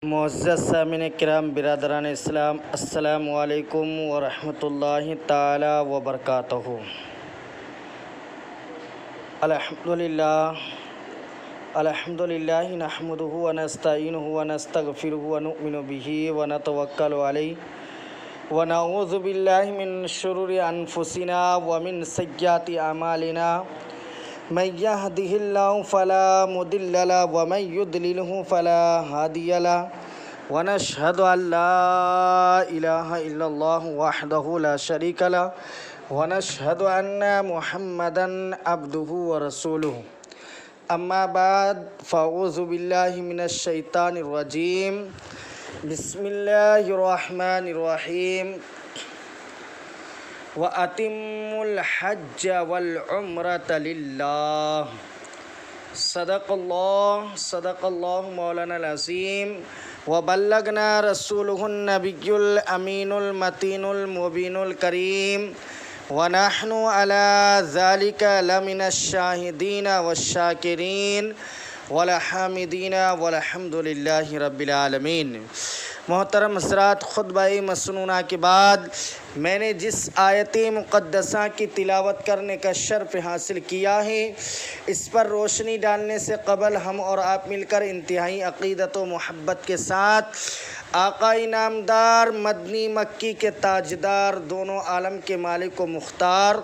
معزز سامعین کرام برادران اسلام، السلام علیکم ورحمۃ اللہ تعالی وبرکاتہ۔ الحمدللہ نحمدہ ونستعینہ ونستغفرہ ونؤمن بہ ونتوکل علیہ ونعوذ باللہ من شرور انفسنا ومن سیئات اعمالنا، من یہدہ اللہ فلا مضل له ومن یضللہ فلا ہادی له، ونشہد ان لا الہ الا اللہ وحدہ لا شریک له، ونشہد ان محمدا عبدہ ورسولہ۔ اما بعد فاعوذ باللہ من الشیطان الرجیم، بسم اللہ الرحمن الرحیم۔ وَأَتِمُّوا الْحَجَّ وَالْعُمْرَةَ لِلَّهِ۔ صدق اللہ مولانا العظیم، وبلغنا رسولہ النبی الامین المتین المبین الکریم، ونحن علی ذلک لمن الشاہدین والشاکرین والحامدین والحمد للہ رب العالمین۔ محترم حضرات، خطبہ مسنونہ کے بعد میں نے جس آیت مقدسہ کی تلاوت کرنے کا شرف حاصل کیا ہے، اس پر روشنی ڈالنے سے قبل ہم اور آپ مل کر انتہائی عقیدت و محبت کے ساتھ آقا نامدار مدنی مکی کے تاجدار، دونوں عالم کے مالک و مختار،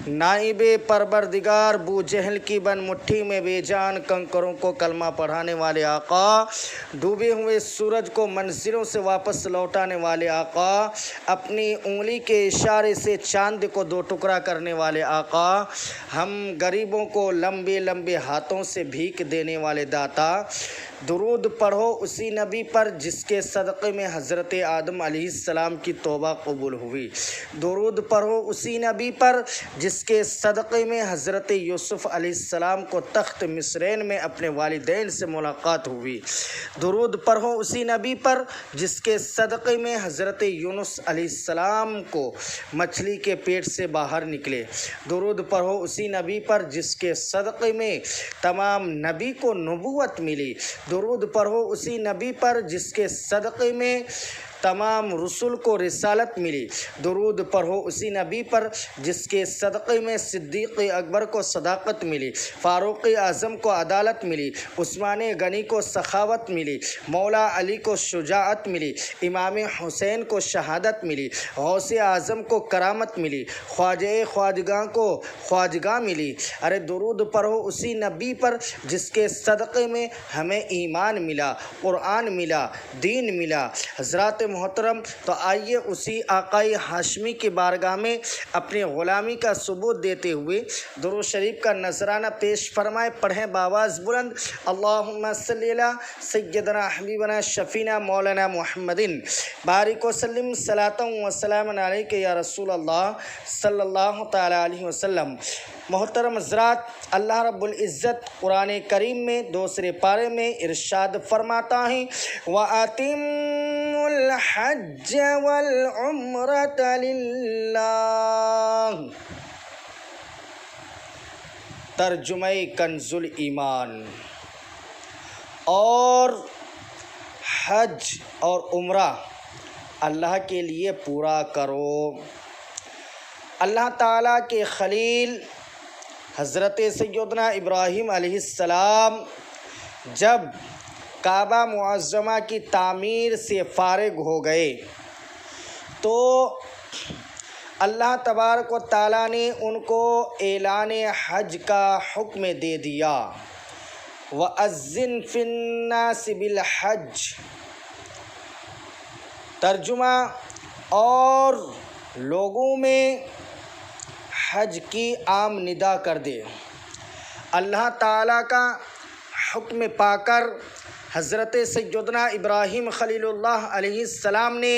نائب پروردگار، بو جہل کی بن مٹھی میں بے جان کنکروں کو کلمہ پڑھانے والے آقا، ڈوبے ہوئے سورج کو منزلوں سے واپس لوٹانے والے آقا، اپنی انگلی کے اشارے سے چاند کو دو ٹکڑا کرنے والے آقا، ہم غریبوں کو لمبے لمبے ہاتھوں سے بھیک دینے والے داتا، درود پڑھو اسی نبی پر جس کے صدقے میں حضرت آدم علیہ السلام کی توبہ قبول ہوئی، درود پڑھو اسی نبی پر جس کے صدقے میں حضرت یوسف علیہ السلام کو تخت مصرین میں اپنے والدین سے ملاقات ہوئی، درود پڑھو اسی نبی پر جس کے صدقے میں حضرت یونس علیہ السلام کو مچھلی کے پیٹ سے باہر نکلے، درود پڑھو اسی نبی پر جس کے صدقے میں تمام نبی کو نبوت ملی، درود پڑھو اسی نبی پر جس کے صدقے میں تمام رسول کو رسالت ملی، درود پڑھو اسی نبی پر جس کے صدقے میں صدیق اکبر کو صداقت ملی، فاروق اعظم کو عدالت ملی، عثمان غنی کو سخاوت ملی، مولا علی کو شجاعت ملی، امام حسین کو شہادت ملی، غوث اعظم کو کرامت ملی، خواجہ خواجگاں کو خواجگاں ملی۔ ارے درود پڑھو اسی نبی پر جس کے صدقے میں ہمیں ایمان ملا، قرآن ملا، دین ملا۔ حضرات محترم، تو آئیے اسی آقائی ہاشمی کی بارگاہ میں اپنی غلامی کا ثبوت دیتے ہوئے درود شریف کا نذرانہ پیش فرمائے، پڑھیں باواز بلند، اللہم صلی علی سیدنا حبیبنا شفینا مولانا محمد بارک وسلم صلاۃ و سلام علیک یا رسول اللہ صلی اللہ تعالی علیہ وسلم۔ محترم حضرات، اللہ رب العزت قرآن کریم میں دوسرے پارے میں ارشاد فرماتا ہے، وَأَتِمُّوا الْحَجَّ وَالْعُمْرَةَ لِلَّهِ۔ ترجمہ کنز ایمان، اور حج اور عمرہ اللہ کے لیے پورا کرو۔ اللہ تعالیٰ کے خلیل حضرت سیدنا ابراہیم علیہ السلام جب کعبہ معظمہ کی تعمیر سے فارغ ہو گئے تو اللہ تبارک و تعالیٰ نے ان کو اعلان حج کا حکم دے دیا، وَأَذِّن فِي النَّاسِ بِالْحَجِّ۔ ترجمہ، اور لوگوں میں حج کی عام ندا کر دے۔ اللہ تعالیٰ کا حکم پا کر حضرت سیدنا ابراہیم خلیل اللہ علیہ السلام نے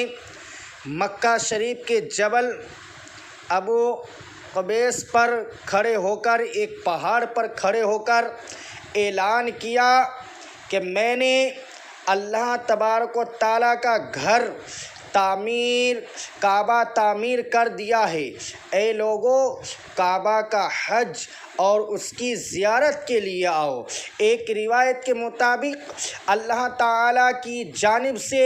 مکہ شریف کے جبل ابو قبیس پر کھڑے ہو کر، ایک پہاڑ پر کھڑے ہو کر اعلان کیا کہ میں نے اللہ تبارک و تعالیٰ کا گھر کعبہ تعمیر کر دیا ہے، اے لوگو کعبہ کا حج اور اس کی زیارت کے لیے آؤ۔ ایک روایت کے مطابق اللہ تعالیٰ کی جانب سے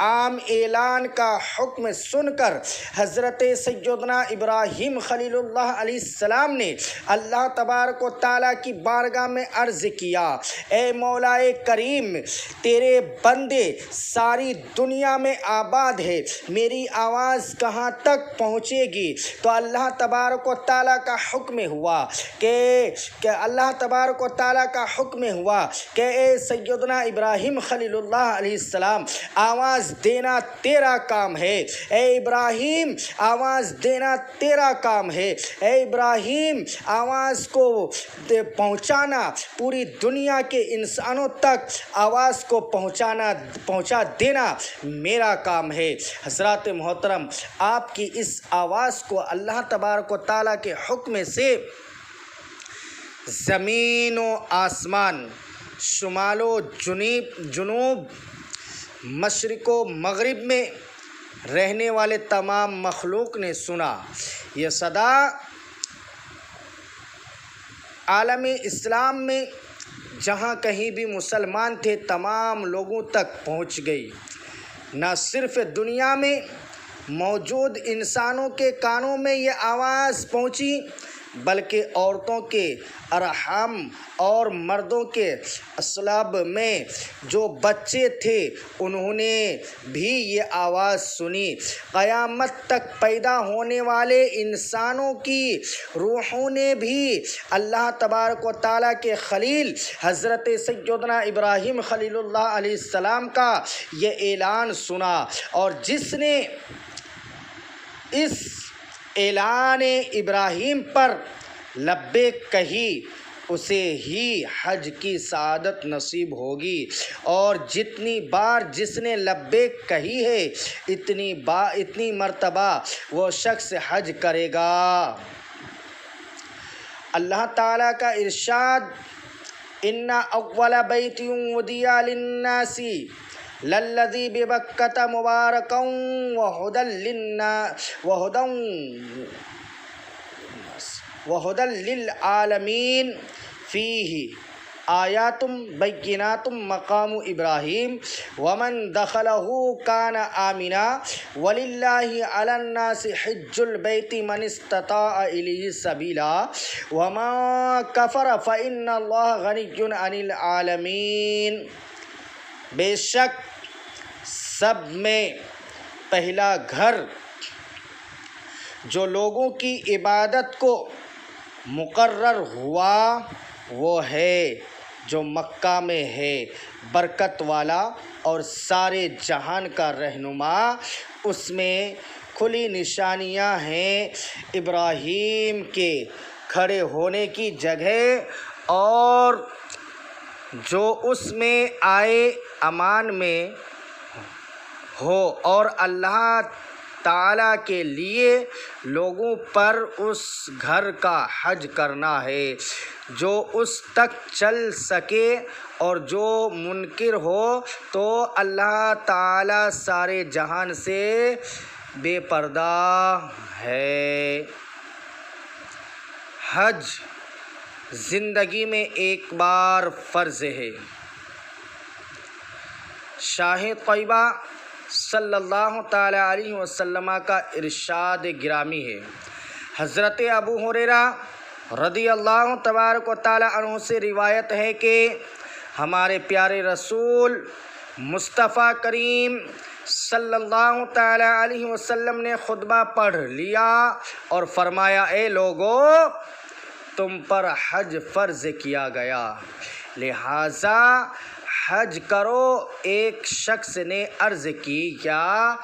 عام اعلان کا حکم سن کر حضرت سیدنا ابراہیم خلیل اللہ علیہ السلام نے اللہ تبارک و تعالیٰ کی بارگاہ میں عرض کیا، اے مولا کریم، تیرے بندے ساری دنیا میں آباد ہے، میری آواز کہاں تک پہنچے گی؟ تو اللہ تبارک و تعالیٰ کا حکم ہوا کہ اللہ تبارک و تعالیٰ کا حکم ہوا کہ اے سیدنا ابراہیم خلیل اللہ علیہ السلام، آواز دینا تیرا کام ہے، اے ابراہیم آواز دینا تیرا کام ہے، اے ابراہیم آواز کو پہنچانا، پوری دنیا کے انسانوں تک آواز کو پہنچا دینا میرا کام ہے۔ حضرات محترم، آپ کی اس آواز کو اللہ تبارک و تعالیٰ کے حکم سے زمین و آسمان، شمال و جنوب، مشرق و مغرب میں رہنے والے تمام مخلوق نے سنا۔ یہ صدا عالم اسلام میں جہاں کہیں بھی مسلمان تھے تمام لوگوں تک پہنچ گئی۔ نہ صرف دنیا میں موجود انسانوں کے کانوں میں یہ آواز پہنچی، بلکہ عورتوں کے ارحام اور مردوں کے اصلاب میں جو بچے تھے انہوں نے بھی یہ آواز سنی۔ قیامت تک پیدا ہونے والے انسانوں کی روحوں نے بھی اللہ تبارک و تعالیٰ کے خلیل حضرت سیدنا ابراہیم خلیل اللہ علیہ السلام کا یہ اعلان سنا، اور جس نے اس اعلان ابراہیم پر لبیک کہی اسے ہی حج کی سعادت نصیب ہوگی، اور جتنی بار جس نے لبیک کہی ہے اتنی مرتبہ وہ شخص حج کرے گا۔ اللہ تعالیٰ کا ارشاد، ان اول بیت وضع للناس للذی ببکۃ مبارکا وہدی للعالمین فیہ آیات بینات مقام ابراہیم ومن دخلہ کان آمنا وللہ علی الناس حج البیت من استطاع الیہ سبیلا ومن کفر فإن اللہ غنی عن العالمین۔ بے شک سب میں پہلا گھر جو لوگوں کی عبادت کو مقرر ہوا وہ ہے جو مکہ میں ہے، برکت والا اور سارے جہان کا رہنما۔ اس میں کھلی نشانیاں ہیں ابراہیم کے کھڑے ہونے کی جگہ، اور جو اس میں آئے امان میں ہو، اور اللہ تعالیٰ کے لیے لوگوں پر اس گھر کا حج کرنا ہے۔ جو اس تک چل سکے اور جو منکر ہو تو اللہ تعالیٰ سارے جہان سے بے پردہ ہے۔ حج زندگی میں ایک بار فرض ہے۔ شاہ طیبہ صلی اللہ تعالی علیہ وسلم کا ارشاد گرامی ہے، حضرت ابو ہریرہ رضی اللہ تبارک و تعالی عنہ سے روایت ہے کہ ہمارے پیارے رسول مصطفیٰ کریم صلی اللہ تعالی علیہ وسلم نے خطبہ پڑھ لیا اور فرمایا، اے لوگو، تم پر حج فرض کیا گیا، لہٰذا حج کرو۔ ایک شخص نے عرض کی، یا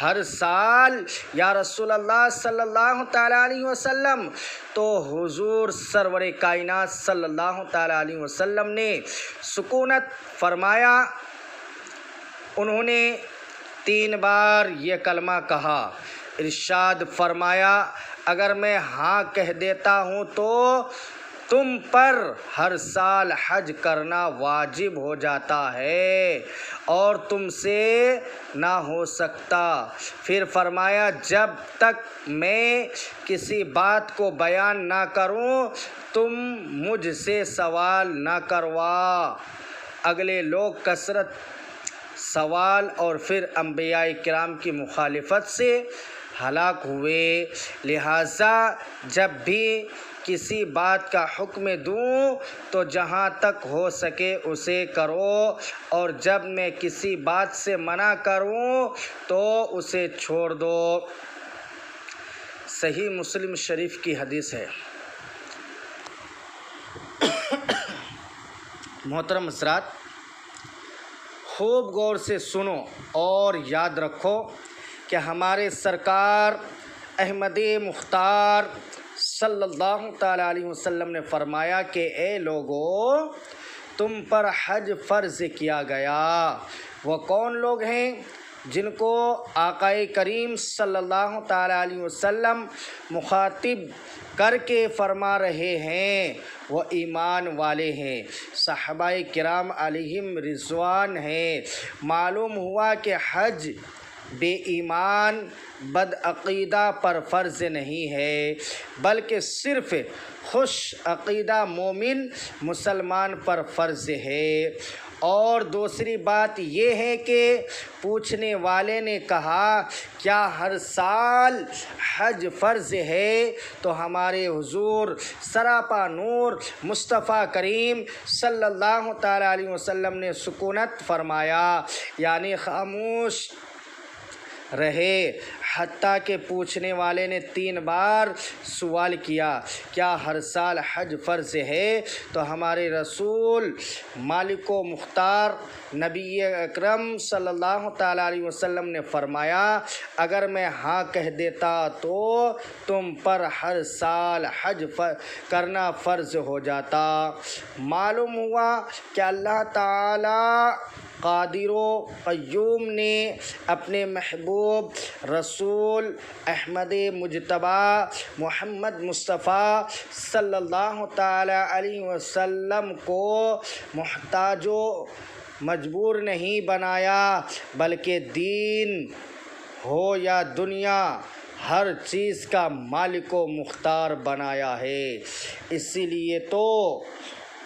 ہر سال یا رسول اللہ صلی اللہ تعالیٰ علیہ وسلم؟ تو حضور سرور کائنات صلی اللہ تعالیٰ علیہ وسلم نے سکونت فرمایا۔ انہوں نے 3 بار یہ کلمہ کہا، ارشاد فرمایا، اگر میں ہاں کہہ دیتا ہوں تو تم پر ہر سال حج کرنا واجب ہو جاتا ہے اور تم سے نہ ہو سکتا۔ پھر فرمایا جب تک میں کسی بات کو بیان نہ کروں تم مجھ سے سوال نہ کروا۔ اگلے لوگ کثرت سوال اور پھر انبیاء کرام کی مخالفت سے ہلاک ہوئے، لہٰذا جب بھی کسی بات کا حکم دوں تو جہاں تک ہو سکے اسے کرو، اور جب میں کسی بات سے منع کروں تو اسے چھوڑ دو۔ صحیح مسلم شریف کی حدیث ہے۔ محترم حضرات، خوب غور سے سنو اور یاد رکھو کہ ہمارے سرکار احمد مختار صلی اللہ تعالیٰ علیہ وسلم نے فرمایا کہ اے لوگو، تم پر حج فرض کیا گیا۔ وہ کون لوگ ہیں جن کو آقا کریم صلی اللہ تعالیٰ علیہ وسلم مخاطب کر کے فرما رہے ہیں؟ وہ ایمان والے ہیں، صحابہ کرام علیہم رضوان ہیں۔ معلوم ہوا کہ حج بے ایمان بدعقیدہ پر فرض نہیں ہے، بلکہ صرف خوش عقیدہ مومن مسلمان پر فرض ہے۔ اور دوسری بات یہ ہے کہ پوچھنے والے نے کہا کیا ہر سال حج فرض ہے؟ تو ہمارے حضور سراپا نور مصطفیٰ کریم صلی اللہ تعالیٰ علیہ وسلم نے سکونت فرمایا، یعنی خاموش رہے، حتیٰ کہ پوچھنے والے نے 3 بار سوال کیا کیا ہر سال حج فرض ہے؟ تو ہمارے رسول مالک و مختار نبی اکرم صلی اللہ تعالیٰ علیہ وسلم نے فرمایا اگر میں ہاں کہہ دیتا تو تم پر ہر سال حج کرنا فرض ہو جاتا۔ معلوم ہوا کہ اللہ تعالیٰ قادر و قیوم نے اپنے محبوب رسول احمد مجتبیٰ محمد مصطفیٰ صلی اللہ تعالیٰ علیہ وسلم کو محتاج و مجبور نہیں بنایا، بلکہ دین ہو یا دنیا ہر چیز کا مالک و مختار بنایا ہے۔ اسی لیے تو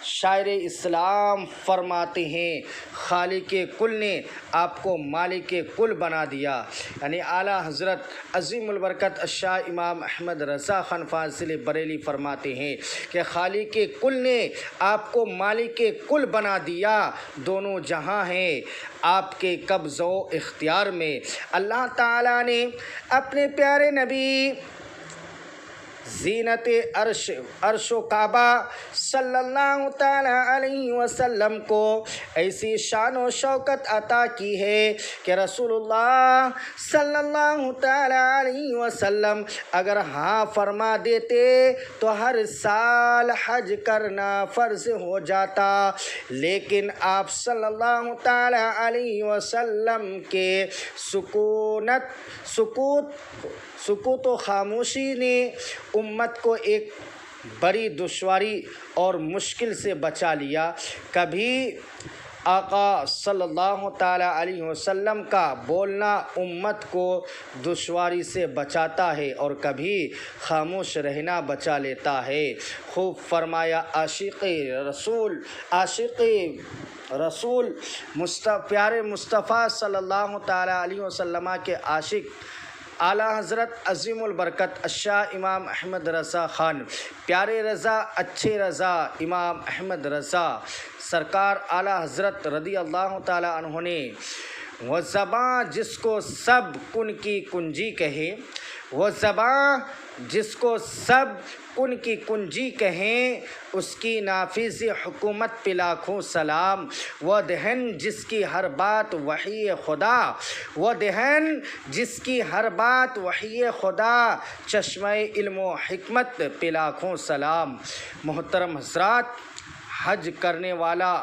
شاعر اسلام فرماتے ہیں خالق کل نے آپ کو مالک کل بنا دیا، یعنی اعلیٰ حضرت عظیم البرکت الشاہ امام احمد رضا خان فاضل بریلی فرماتے ہیں کہ خالق کل نے آپ کو مالک کل بنا دیا، دونوں جہاں ہیں آپ کے قبض و اختیار میں۔ اللہ تعالیٰ نے اپنے پیارے نبی زینت عرش و کعبہ صلی اللہ تعالیٰ علیہ وسلم کو ایسی شان و شوکت عطا کی ہے کہ رسول اللہ صلی اللہ تعالیٰ علیہ وسلم اگر ہاں فرما دیتے تو ہر سال حج کرنا فرض ہو جاتا، لیکن آپ صلی اللہ تعالیٰ علیہ وسلم کے سکوت و خاموشی نے امت کو ایک بڑی دشواری اور مشکل سے بچا لیا۔ کبھی آقا صلی اللہ تعالیٰ علیہ وسلم کا بولنا امت کو دشواری سے بچاتا ہے اور کبھی خاموش رہنا بچا لیتا ہے۔ خوب فرمایا عاشق رسول پیارے مصطفیٰ صلی اللہ تعالیٰ علیہ وسلم کے عاشق اعلیٰ حضرت عظیم البرکت الشاہ امام احمد رضا خان، پیارے رضا اچھے رضا امام احمد رضا سرکار اعلیٰ حضرت رضی اللہ تعالیٰ عنہ نے وہ زباں جس کو سب کن کی کنجی کہے، وہ زباں جس کو سب کن کی کنجی کہیں، اس کی نافذ حکومت پہ لاکھوں سلام۔ وہ دہن جس کی ہر بات وحی خدا، وہ دہن جس کی ہر بات وحی خدا، چشمہ علم و حکمت پہ لاکھوں سلام۔ محترم حضرات، حج کرنے والا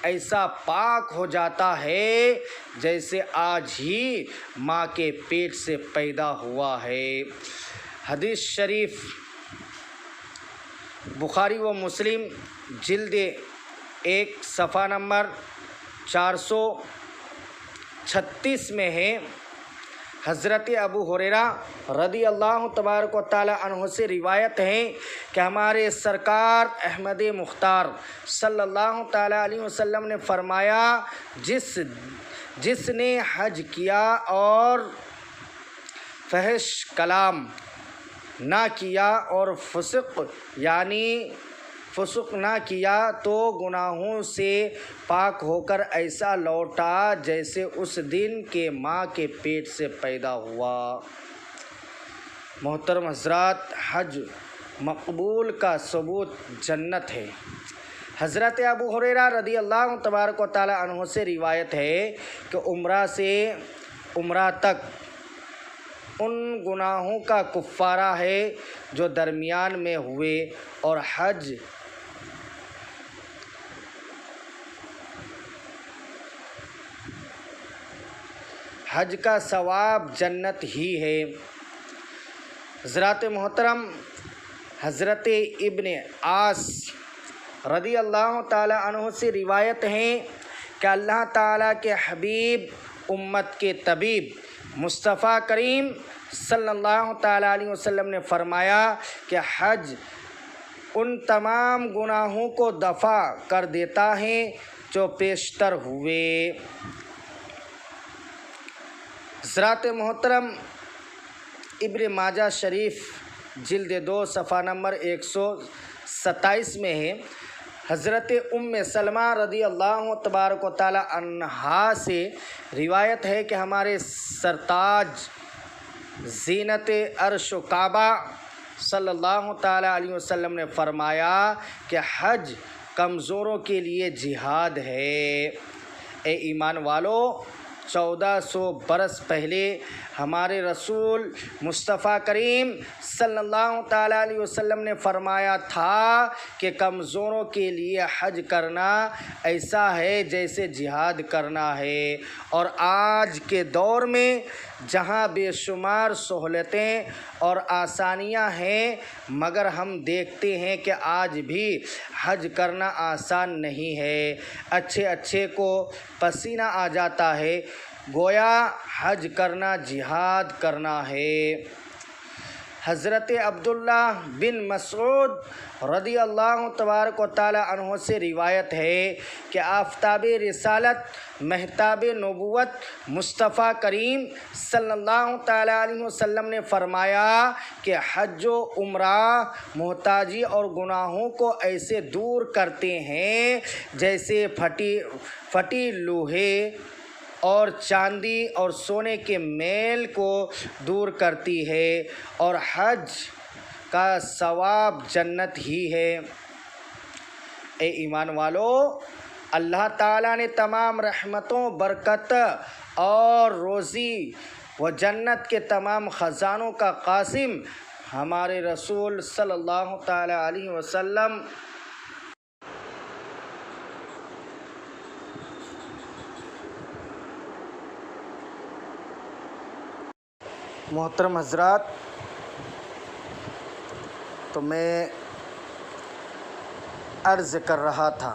ایسا پاک ہو جاتا ہے جیسے آج ہی ماں کے پیٹ سے پیدا ہوا ہے۔ حدیث شریف بخاری و مسلم جلد 1 صفحہ نمبر 436 میں ہے۔ حضرت ابو ہریرہ رضی اللہ تبارک و تعالی عنہ سے روایت ہے کہ ہمارے سرکار احمد مختار صلی اللہ تعالی علیہ وسلم نے فرمایا، جس نے حج کیا اور فحش کلام نہ کیا اور فسق نہ کیا تو گناہوں سے پاک ہو کر ایسا لوٹا جیسے اس دن کے ماں کے پیٹ سے پیدا ہوا۔ محترم حضرات، حج مقبول کا ثبوت جنت ہے۔ حضرت ابو ہریرہ رضی اللہ تبارک و تعالی عنہ سے روایت ہے کہ عمرہ سے عمرہ تک ان گناہوں کا کفارہ ہے جو درمیان میں ہوئے، اور حج کا ثواب جنت ہی ہے۔ حضرات محترم، حضرت ابن عاص رضی اللہ تعالی عنہ سے روایت ہے کہ اللہ تعالیٰ کے حبیب امت کے طبیب مصطفیٰ کریم صلی اللہ تعالی علیہ وسلم نے فرمایا کہ حج ان تمام گناہوں کو دفع کر دیتا ہے جو پیشتر ہوئے۔ حضرات محترم، ابن ماجہ شریف جلد 2 صفحہ نمبر 127 میں ہے۔ حضرت ام سلمہ رضی اللہ تبارک و تعالی عنہا سے روایت ہے کہ ہمارے سرتاج زینت عرش و کعبہ صلی اللہ تعالی علیہ وسلم نے فرمایا کہ حج کمزوروں کے لیے جہاد ہے۔ اے ایمان والو، 1400 برس پہلے ہمارے رسول مصطفیٰ کریم صلی اللہ تعالیٰ علیہ وسلم نے فرمایا تھا کہ کمزوروں کے لیے حج کرنا ایسا ہے جیسے جہاد کرنا ہے۔ اور آج کے دور میں جہاں بے شمار سہولتیں اور آسانیاں ہیں، مگر ہم دیکھتے ہیں کہ آج بھی حج کرنا آسان نہیں ہے۔ اچھے کو پسینہ آ جاتا ہے، گویا حج کرنا جہاد کرنا ہے۔ حضرت عبداللہ بن مسعود رضی اللہ تبارک و تعالی عنہ سے روایت ہے کہ آفتاب رسالت مہتاب نبوت مصطفیٰ کریم صلی اللہ تعالی علیہ وسلم نے فرمایا کہ حج و عمرہ محتاجی اور گناہوں کو ایسے دور کرتے ہیں جیسے پھٹی لوہے اور چاندی اور سونے کے میل کو دور کرتی ہے، اور حج کا ثواب جنت ہی ہے۔ اے ایمان والو، اللہ تعالیٰ نے تمام رحمتوں، برکت اور روزی و جنت کے تمام خزانوں کا قاسم ہمارے رسول صلی اللہ تعالی علیہ وسلم محترم حضرات، تو میں عرض کر رہا تھا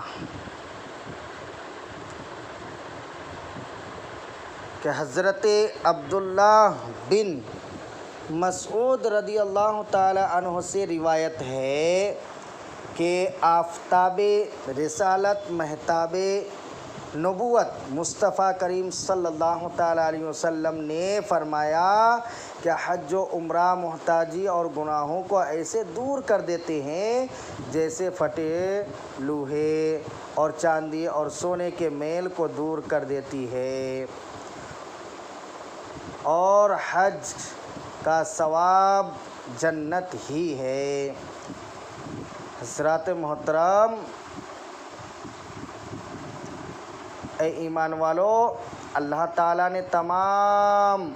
کہ حضرت عبداللہ بن مسعود رضی اللہ تعالی عنہ سے روایت ہے کہ آفتاب رسالت مہتاب نبوت مصطفیٰ کریم صلی اللہ تعالی علیہ وسلم نے فرمایا کہ حج و عمرہ محتاجی اور گناہوں کو ایسے دور کر دیتے ہیں جیسے پھٹے لوہے اور چاندی اور سونے کے میل کو دور کر دیتی ہے، اور حج کا ثواب جنت ہی ہے۔ حضرات محترم، اے ایمان والو، اللہ تعالیٰ نے تمام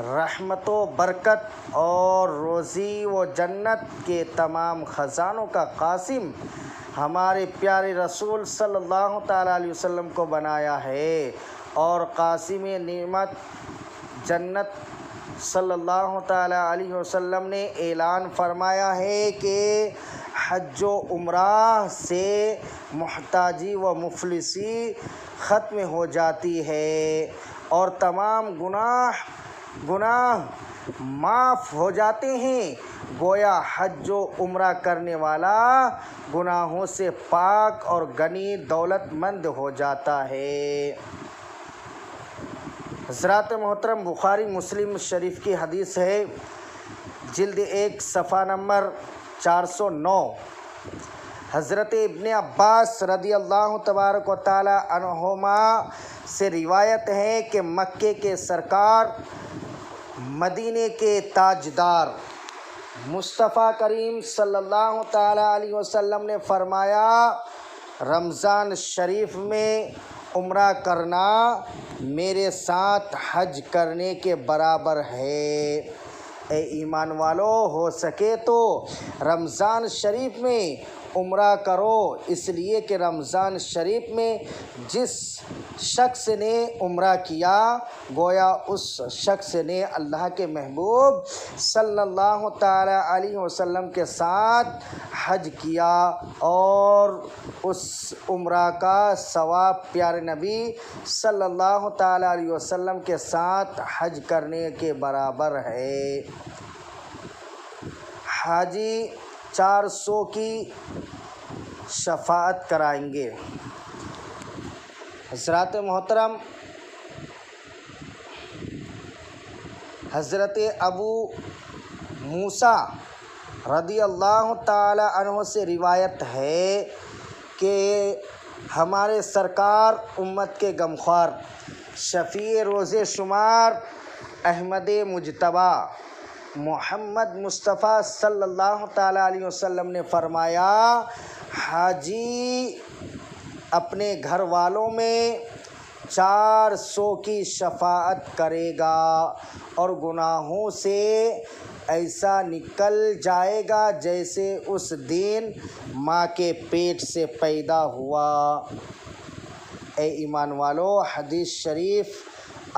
رحمت و برکت اور روزی و جنت کے تمام خزانوں کا قاسم ہمارے پیارے رسول صلی اللہ تعالیٰ علیہ وسلم کو بنایا ہے، اور قاسم نعمت جنت صلی اللہ تعالیٰ علیہ وسلم نے اعلان فرمایا ہے کہ حج و عمرہ سے محتاجی و مفلسی ختم ہو جاتی ہے اور تمام گناہ معاف ہو جاتے ہیں۔ گویا حج و عمرہ کرنے والا گناہوں سے پاک اور غنی دولت مند ہو جاتا ہے۔ حضرات محترم، بخاری مسلم شریف کی حدیث ہے، جلد 1 صفحہ نمبر 409۔ حضرت ابن عباس رضی اللہ تبارک و تعالی عنہما سے روایت ہے کہ مکے کے سرکار، مدینے کے تاجدار، مصطفیٰ کریم صلی اللہ تعالی علیہ وسلم نے فرمایا، رمضان شریف میں عمرہ کرنا میرے ساتھ حج کرنے کے برابر ہے۔ اے ایمان والو، ہو سکے تو رمضان شریف میں عمرہ کرو، اس لیے کہ رمضان شریف میں جس شخص نے عمرہ کیا گویا اس شخص نے اللہ کے محبوب صلی اللہ تعالی علیہ وسلم کے ساتھ حج کیا، اور اس عمرہ کا ثواب پیارے نبی صلی اللہ تعالی علیہ وسلم کے ساتھ حج کرنے کے برابر ہے۔ حاجی 400 کی شفاعت کرائیں گے۔ حضرات محترم، حضرت ابو موسیٰ رضی اللہ تعالی عنہ سے روایت ہے کہ ہمارے سرکار، امت کے غمخوار، شفیع روز شمار، احمد مجتبیٰ محمد مصطفیٰ صلی اللہ تعالی علیہ وسلم نے فرمایا، حاجی اپنے گھر والوں میں 400 کی شفاعت کرے گا اور گناہوں سے ایسا نکل جائے گا جیسے اس دن ماں کے پیٹ سے پیدا ہوا۔ اے ایمان والو، حدیث شریف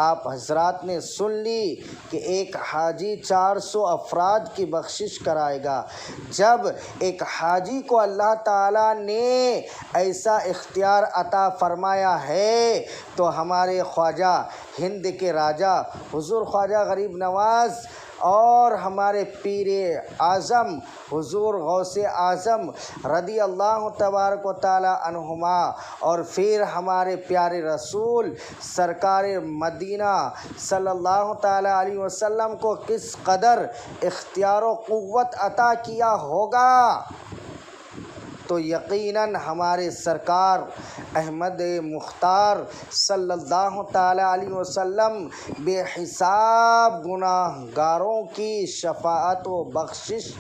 آپ حضرات نے سن لی کہ ایک حاجی 400 افراد کی بخشش کرائے گا۔ جب ایک حاجی کو اللہ تعالیٰ نے ایسا اختیار عطا فرمایا ہے تو ہمارے خواجہ ہند کے راجہ حضور خواجہ غریب نواز اور ہمارے پیر اعظم حضور غوث اعظم رضی اللہ تبارک و تعالی عنہما، اور پھر ہمارے پیارے رسول سرکار مدینہ صلی اللہ تعالی علیہ وسلم کو کس قدر اختیار و قوت عطا کیا ہوگا، تو یقیناً ہمارے سرکار احمد مختار صلی اللہ تعالی علیہ وسلم بے حساب گناہ گاروں کی شفاعت و بخشش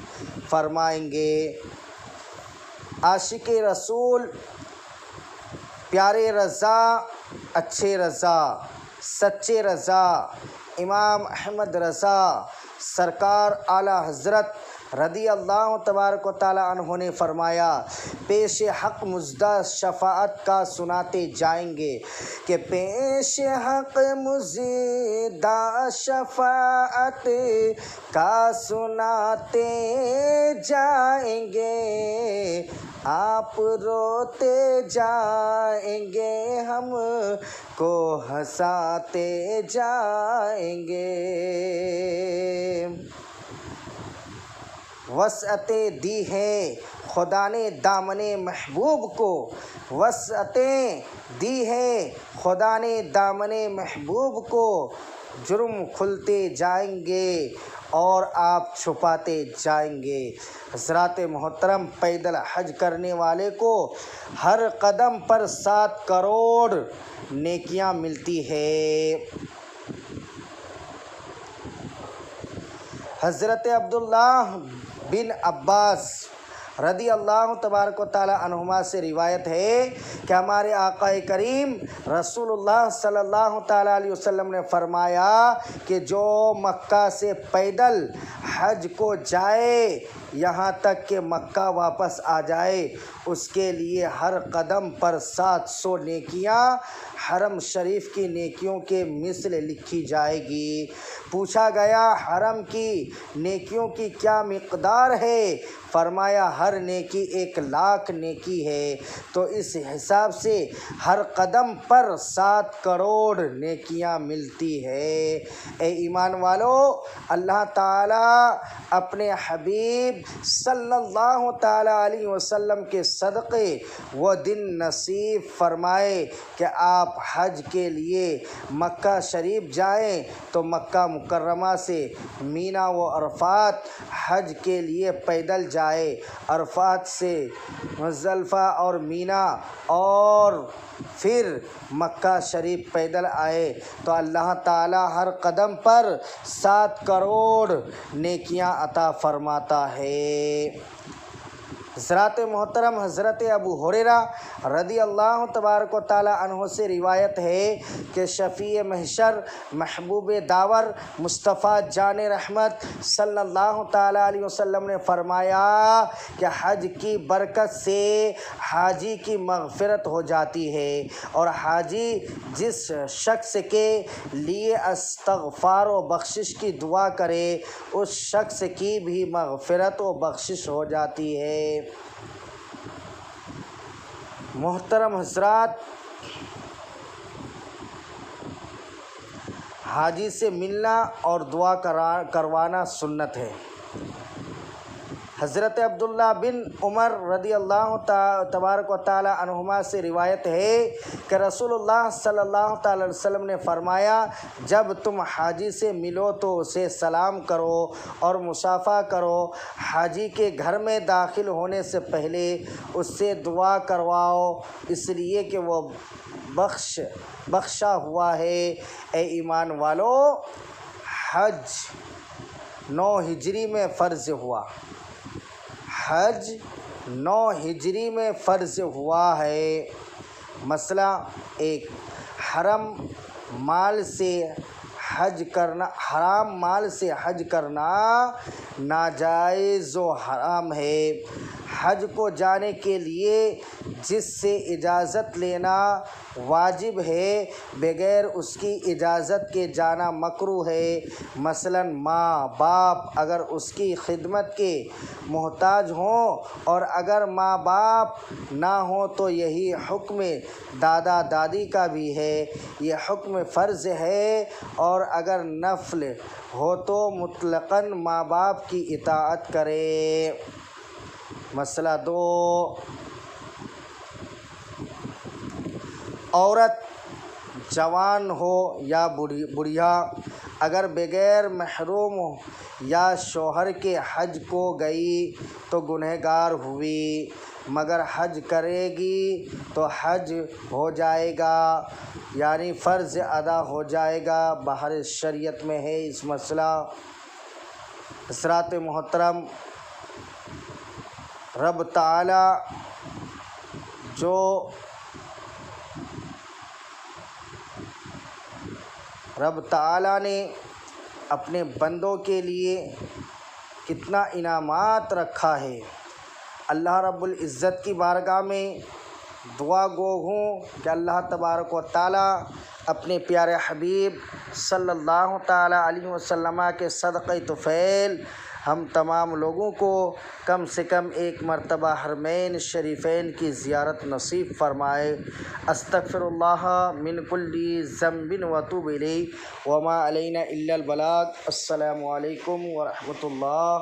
فرمائیں گے۔ عاشق رسول، پیارے رضا، اچھے رضا، سچے رضا، امام احمد رضا سرکار اعلیٰ حضرت رضی اللہ تبارک و تعالی عنہ نے فرمایا، پیش حق مژدہ شفاعت کا سناتے جائیں گے کہ پیش حق مژدہ شفاعت کا سناتے جائیں گے، آپ روتے جائیں گے، ہم کو ہنساتے جائیں گے۔ وسعتیں دی ہیں خدا نے دامن محبوب کو، وسعتیں دی ہیں خدا نے دامن محبوب کو، جرم کھلتے جائیں گے اور آپ چھپاتے جائیں گے۔ حضرات محترم، پیدل حج کرنے والے کو ہر قدم پر 7 کروڑ نیکیاں ملتی ہے۔ حضرت عبداللہ بن عباس رضی اللہ تبارک و تعالی عنہما سے روایت ہے کہ ہمارے آقا کریم رسول اللہ صلی اللہ تعالی علیہ وسلم نے فرمایا کہ جو مکہ سے پیدل حج کو جائے یہاں تک کہ مکہ واپس آ جائے، اس کے لیے ہر قدم پر 700 نیکیاں حرم شریف کی نیکیوں کے مثل لکھی جائے گی۔ پوچھا گیا حرم کی نیکیوں کی کیا مقدار ہے؟ فرمایا ہر نیکی 1,00,000 نیکی ہے۔ تو اس حساب سے ہر قدم پر 7 کروڑ نیکیاں ملتی ہے۔ اے ایمان والو، اللہ تعالیٰ اپنے حبیب صلی اللہ تعالیٰ علیہ وسلم کے صدقے وہ دن نصیب فرمائے کہ آپ حج کے لیے مکہ شریف جائیں تو مکہ مکرمہ سے مینا و عرفات حج کے لیے پیدل جائے، عرفات سے مزدلفہ اور مینا اور پھر مکہ شریف پیدل آئے تو اللہ تعالیٰ ہر قدم پر 7 کروڑ نیکیاں عطا فرماتا ہے۔ حضرات محترم، حضرت ابو ہریرہ رضی اللہ تبارک و تعالیٰ عنہ سے روایت ہے کہ شفیع محشر، محبوب داور، مصطفیٰ جان رحمت صلی اللہ تعالیٰ علیہ وسلم نے فرمایا کہ حج کی برکت سے حاجی کی مغفرت ہو جاتی ہے، اور حاجی جس شخص کے لیے استغفار و بخشش کی دعا کرے اس شخص کی بھی مغفرت و بخشش ہو جاتی ہے۔ محترم حضرات، حاجی سے ملنا اور دعا کروانا سنت ہے۔ حضرت عبداللہ بن عمر رضی اللہ تبارک و تعالیٰ عنہما سے روایت ہے کہ رسول اللہ صلی اللہ تعالیٰ علیہ وسلم نے فرمایا، جب تم حاجی سے ملو تو اسے سلام کرو اور مصافحہ کرو، حاجی کے گھر میں داخل ہونے سے پہلے اس سے دعا کرواؤ، اس لیے کہ وہ بخشا ہوا ہے۔ اے ایمان والو، حج 9 ہجری میں فرض ہوا، حج 9 ہجری میں فرض ہوا ہے۔ مسئلہ 1، حرام مال سے حج کرنا ناجائز و حرام ہے۔ حج کو جانے کے لیے جس سے اجازت لینا واجب ہے، بغیر اس کی اجازت کے جانا مکروہ ہے۔ مثلا ماں باپ اگر اس کی خدمت کے محتاج ہوں، اور اگر ماں باپ نہ ہوں تو یہی حکم دادا دادی کا بھی ہے، یہ حکم فرض ہے، اور اگر نفل ہو تو مطلقاً ماں باپ کی اطاعت کرے۔ مسئلہ 2، عورت جوان ہو یا بوڑھیا اگر بغیر محرم یا شوہر کے حج کو گئی تو گنہگار ہوئی، مگر حج کرے گی تو حج ہو جائے گا، یعنی فرض ادا ہو جائے گا۔ بہر شریعت میں ہے اس مسئلہ۔ حضرات محترم، رب تعالیٰ نے اپنے بندوں کے لیے کتنا انعامات رکھا ہے۔ اللہ رب العزت کی بارگاہ میں دعا گو ہوں کہ اللہ تبارک و تعالیٰ اپنے پیارے حبیب صلی اللہ تعالیٰ علیہ وسلم کے صدقہ طفیل ہم تمام لوگوں کو کم سے کم 1 مرتبہ حرمین شریفین کی زیارت نصیب فرمائے۔ استغفر اللہ من کل ذنب واتوب الیہ وما علینا الا البلاغ۔ السلام علیکم ورحمۃ اللہ۔